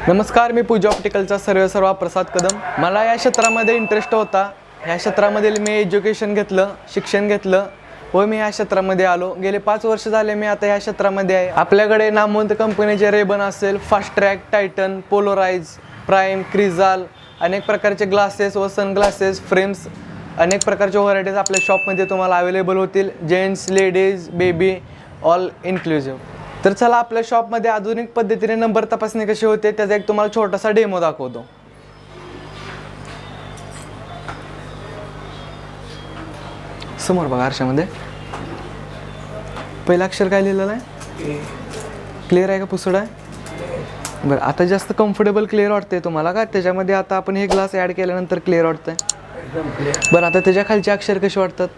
नमस्कार, मी पूजा ऑप्टिकलचा सर्वेसर्वा प्रसाद कदम. मला या क्षेत्रामध्ये इंटरेस्ट होता. ह्या क्षेत्रामध्ये मी एज्युकेशन घेतलं, शिक्षण घेतलं व मी ह्या क्षेत्रामध्ये आलो. गेले 5 वर्ष झाले मी आता ह्या क्षेत्रामध्ये आहे. आपल्याकडे नामवंत कंपनीचे रेबन असेल, fast track, Titan, polarise, prime, क्रिझाल, अनेक प्रकारचे ग्लासेस व सनग्लासेस, फ्रेम्स, अनेक प्रकारचे व्हरायटीज आपल्या शॉपमध्ये तुम्हाला अवेलेबल होतील. Gents, ladies, baby, all inclusive. तर चला आपल्या शॉपमध्ये आधुनिक पद्धतीने नंबर तपासणी कशी होते त्याचा एक तुम्हाला छोटासा डेमो दाखवतो. समोर बघा आरशामध्ये पहिलं अक्षर काय लिहिलेलं आहे? क्लिअर आहे का पुसड आहे? बरं, आता जास्त कम्फर्टेबल क्लिअर वाटते तुम्हाला का? त्याच्यामध्ये आता आपण हे ग्लास ॲड केल्यानंतर क्लिअर वाटतंय. बरं, आता त्याच्या खालचे अक्षर कसे वाटतात?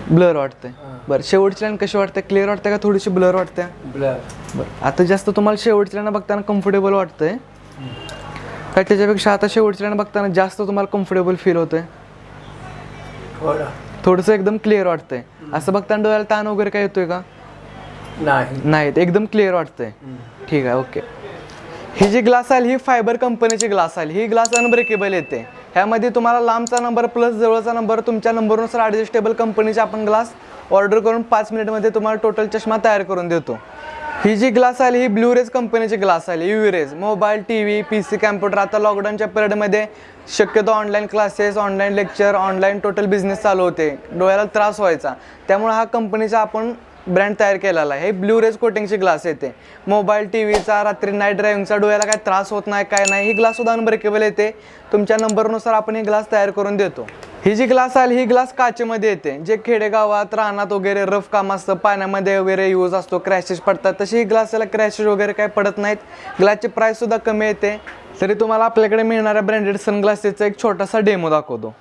ब्लर वाटतंय. बरं, शेवटची लाईन कशी वाटते? क्लिअर वाटते का थोडीशी ब्लर वाटते? ब्लर. बरं, आता जास्त तुम्हाला शेवटची लाईन बघताना कम्फर्टेबल वाटतंय का त्याच्यापेक्षा आता शेवटची लाईन बघताना जास्त तुम्हाला कम्फर्टेबल फील होतंय? थोडंसं एकदम क्लिअर वाटतंय. असं बघताना डोळ्याला ताण वगैरे काय येतोय का? नाही, एकदम क्लिअर वाटतंय. ठीक आहे, ओके. ही जी ग्लास आहे ही फायबर कंपनीची ग्लास आहे. ही ग्लास अनब्रेकेबल येते. ह्यामध्ये तुम्हाला लांबचा नंबर प्लस जवळचा नंबर तुमच्या नंबरनुसार ॲडजस्टेबल कंपनीचे आपण ग्लास ऑर्डर करून 5 मिनिटमध्ये तुम्हाला टोटल चष्मा तयार करून देतो. ही जी ग्लास आहे ही ब्लूरेज कंपनीची ग्लास आहे. युव्हीरेज मोबाईल, TV, PC, कॅम्प्युटर. आता लॉकडाऊनच्या पिरियडमध्ये शक्यतो online classes, online lecture, online total business चालू होते. डोळ्याला त्रास व्हायचा. त्यामुळे हा कंपनीचा आपण ब्रँड तयार केलेला आहे. हे ब्लूरेज कोटिंगची ग्लास येते. मोबाईल, TVचा, रात्री नाईट ड्रायव्हिंगचा डोळ्याला काय त्रास होत नाही, काय नाही. ही ग्लाससुद्धा अनब्रेकेबल येते. तुमच्या नंबरनुसार आपण ही ग्लास तयार करून देतो. ही जी ग्लास आहे ही ग्लास काचेमध्ये येते. जे खेडेगावात, रानात वगैरे रफ काम असतं, पाण्यामध्ये वगैरे यूज असतो, क्रॅशेस पडतात. तशी ही ग्लासला क्रॅशेस वगैरे काही पडत नाहीत. ग्लासची प्राईससुद्धा कमी येते. तरी तुम्हाला आपल्याकडे मिळणाऱ्या ब्रँडेड सनग्लासेसचा एक छोटासा डेमो दाखवतो.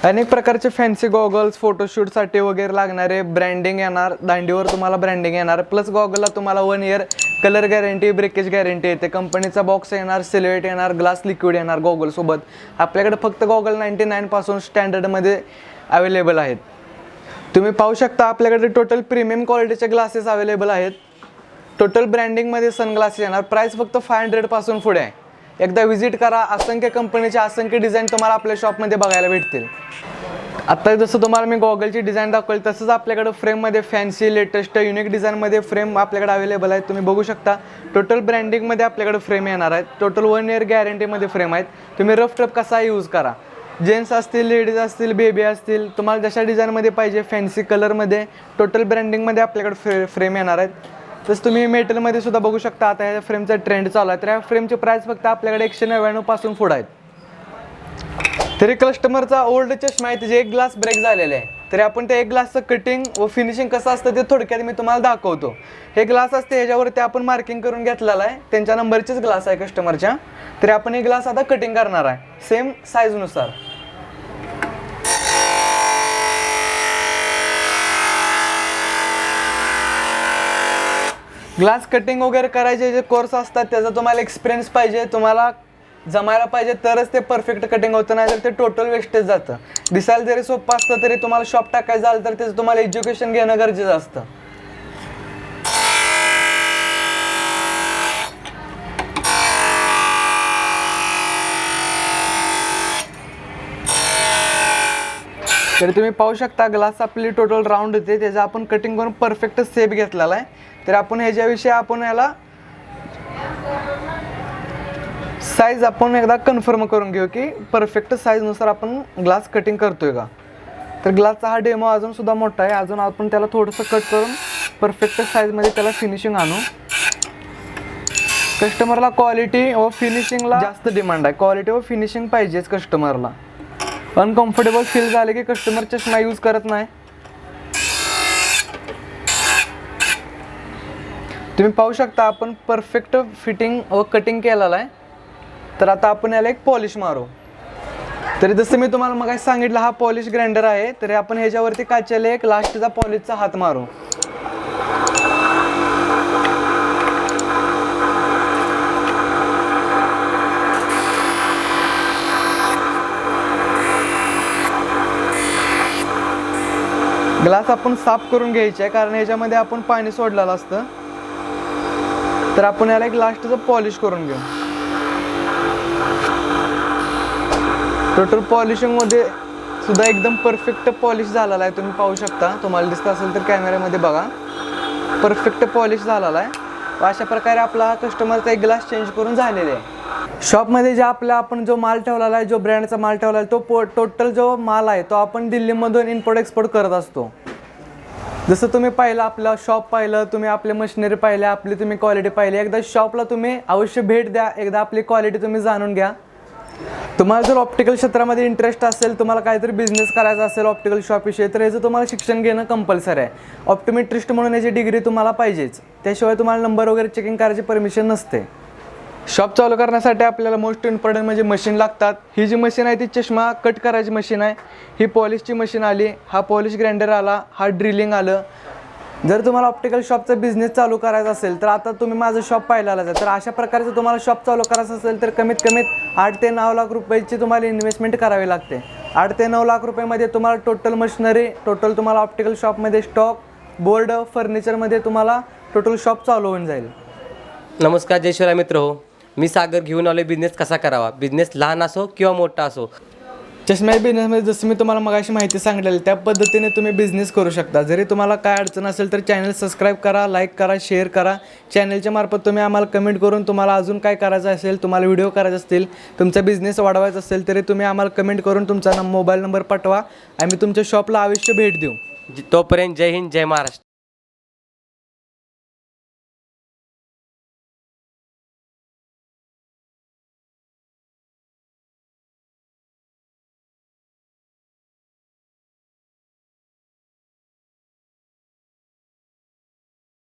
अनेक प्रकारचे फॅन्सी गॉगल्स, फोटोशूटसाठी वगैरे लागणारे ब्रँडिंग येणार. दांडीवर तुम्हाला ब्रँडिंग येणार. प्लस गॉगलला तुम्हाला 1 year colour guarantee, breakage guarantee येते. कंपनीचा बॉक्स येणार, सिल्वेट येणार, ग्लास लिक्विड येणार गॉगलसोबत. आपल्याकडे फक्त गॉगल 99 पासून स्टँडर्डमध्ये अवेलेबल आहेत. तुम्ही पाहू शकता आपल्याकडे टोटल प्रीमियम क्वालिटीचे ग्लासेस अवेलेबल आहेत. टोटल ब्रँडिंगमध्ये सनग्लासेस येणार. प्राईस फक्त 500 पासून पुढे आहे. एकदा व्हिजिट करा. असंख्य कंपनीचे असंख्य डिझाईन तुम्हाला आपल्या शॉपमध्ये बघायला भेटतील. आता जसं तुम्हाला मी गॉगलची डिझाईन दाखवली तसंच आपल्याकडे फ्रेममध्ये फॅन्सी, लेटेस्ट, युनिक डिझाईनमध्ये फ्रेम आपल्याकडे अवेलेबल आहेत. तुम्ही बघू शकता टोटल ब्रँडिंगमध्ये आपल्याकडे फ्रेम येणार आहेत. टोटल 1 इयर गॅरंटीमध्ये फ्रेम आहेत. तुम्ही रफ टफ कसा यूज करा. जेंट्स असतील, लेडीज असतील, बेबी असतील, तुम्हाला जशा डिझाईनमध्ये पाहिजे, फॅन्सी कलरमध्ये टोटल ब्रँडिंगमध्ये आपल्याकडे फ्रेम येणार आहेत. तसं तुम्ही मेटलमध्ये सुद्धा बघू शकता. आता ह्या फ्रेमचा ट्रेंड चालू आहे. तर ह्या फ्रेमची प्राईस फक्त आपल्याकडे 199 पासून पुढे आहेत. तरी कस्टमरचा ओल्ड चष्मा आहे त्याचे एक ग्लास ब्रेक झालेले आहे. तरी आपण त्या एक ग्लासचं कटिंग व फिनिशिंग कसं असतं ते थोडक्यात मी तुम्हाला दाखवतो. हे ग्लास असते ह्याच्यावरती आपण मार्किंग करून घेतलेला आहे. त्यांच्या नंबरचेच ग्लास आहे कस्टमरच्या. तरी आपण हे ग्लास आता कटिंग करणार आहे सेम साईजनुसार. ग्लास कटिंग वगैरे करायचे जे कोर्स असतात त्याचा तुम्हाला एक्सपिरियन्स पाहिजे, तुम्हाला जमायला पाहिजे तरच ते परफेक्ट कटिंग होतं. नाही तर ते टोटल वेस्टेज जातं. दिसायला जरी सोपं असतं तरी तुम्हाला शॉप टाकायचं झालं तर त्याचं तुम्हाला एज्युकेशन घेणं गरजेचं असतं. तरी तुम्ही पाहू शकता ग्लास आपली टोटल राऊंड होते. त्याचं आपण कटिंग करून परफेक्ट शेप घेतलेला आहे. तर आपण ह्याच्याविषयी आपण याला साईज आपण एकदा कन्फर्म करून घेऊ की परफेक्ट साईजनुसार आपण ग्लास कटिंग करतोय का. तर ग्लासचा हा डेमो अजून सुद्धा मोठा आहे. अजून आपण त्याला थोडंसं कट करून परफेक्ट साईजमध्ये त्याला फिनिशिंग आणू. कस्टमरला क्वालिटी व फिनिशिंगला जास्त डिमांड आहे. क्वालिटी व फिनिशिंग पाहिजेच कस्टमरला. अनकम्फर्टेबल फील झाले की कस्टमर चष्मा यूज करत नाही. तुम्ही पाहू शकता आपण परफेक्ट फिटिंग व कटिंग केलेला आहे. तर आता आपण याला एक पॉलिश मारू. तरी जसं मी तुम्हाला मग सांगितलं हा पॉलिश ग्राइंडर आहे. तरी आपण ह्याच्यावरती काचेला एक लास्टचा पॉलिशचा हात मारू. ग्लास आपण साफ करून घ्यायचे आहे, कारण याच्यामध्ये आपण पाणी सोडलेलं असतं. तर आपण याला एक लास्टचं पॉलिश करून घेऊ. टोटल पॉलिशिंगमध्ये सुद्धा एकदम परफेक्ट पॉलिश झालेला आहे. तुम्ही पाहू शकता, तुम्हाला दिसत असेल तर कॅमेऱ्यामध्ये बघा, परफेक्ट पॉलिश झालेला आहे. अशा प्रकारे आपला कस्टमरचा एक ग्लास चेंज करून झालेला आहे. शॉपमध्ये जे आपण जो माल ठेवलेला आहे, जो ब्रँडचा माल ठेवला आहे, तो टोटल जो माल आहे तो आपण दिल्लीमधून इम्पोर्ट एक्सपोर्ट करत असतो. जसं तुम्ही पाहिलं, आपलं शॉप पाहिलं, तुम्ही आपले मशिनरी पाहिले, आपली तुम्ही क्वालिटी पाहिली, एकदा शॉपला तुम्ही अवश्य भेट द्या, एकदा आपली क्वालिटी तुम्ही जाणून घ्या. तुम्हाला जर ऑप्टिकल क्षेत्रामध्ये इंटरेस्ट असेल, तुम्हाला काहीतरी बिझनेस करायचा असेल ऑप्टिकल शॉपविषयी, तर याचं तुम्हाला शिक्षण घेणं कंपल्सरी आहे. ऑप्टोमेट्रिस्ट म्हणून याची डिग्री तुम्हाला पाहिजेच, त्याशिवाय तुम्हाला नंबर वगैरे चेकिंग करायची परमिशन नसते. शॉप चालू करण्यासाठी आपल्याला मोस्ट इम्पॉर्टंट म्हणजे मशीन लागतात. ही जी मशीन आहे ती चष्मा कट करायची मशीन आहे. ही पॉलिशची मशीन आली, हा पॉलिश ग्राइंडर आला, हा ड्रिलिंग आलं. जर तुम्हाला ऑप्टिकल शॉपचा बिझनेस चालू करायचा असेल, तर आता तुम्ही माझं शॉप पाहिलेलं आहे, तर अशा प्रकारचं तुम्हाला शॉप चालू करायचं असेल तर कमीत कमी 8 ते 9 लाख रुपयाची तुम्हाला इन्व्हेस्टमेंट करावी लागते. 8 ते 9 लाख रुपयामध्ये तुम्हाला टोटल मशिनरी, टोटल तुम्हाला ऑप्टिकल शॉपमध्ये स्टॉक, बोर्ड, फर्निचरमध्ये तुम्हाला टोटल शॉप चालू होऊन जाईल. नमस्कार, जय शिवराय मित्र हो. मी सागर घेऊन आलो बिझनेस कसा करावा. बिझनेस लहान असो किंवा मोठा असो, चष्म्याच्या बिझनेसमध्ये जसं मी तुम्हाला मगाशी माहिती सांगितलेली त्या पद्धतीने तुम्ही बिझनेस करू शकता. जरी तुम्हाला काय अडचण असेल तर चॅनल सबस्क्राईब करा, लाईक करा, शेअर करा. चॅनलच्या मार्फत तुम्ही आम्हाला कमेंट करून तुम्हाला अजून काय करायचं असेल, तुम्हाला व्हिडिओ करायचे असतील, तुमचा बिझनेस वाढवायचा असेल, तरी तुम्ही आम्हाला कमेंट करून तुमचा मोबाईल नंबर पाठवा. आम्ही तुमच्या शॉपला अवश्य भेट देऊ. तोपर्यंत जय हिंद, जय महाराष्ट्र.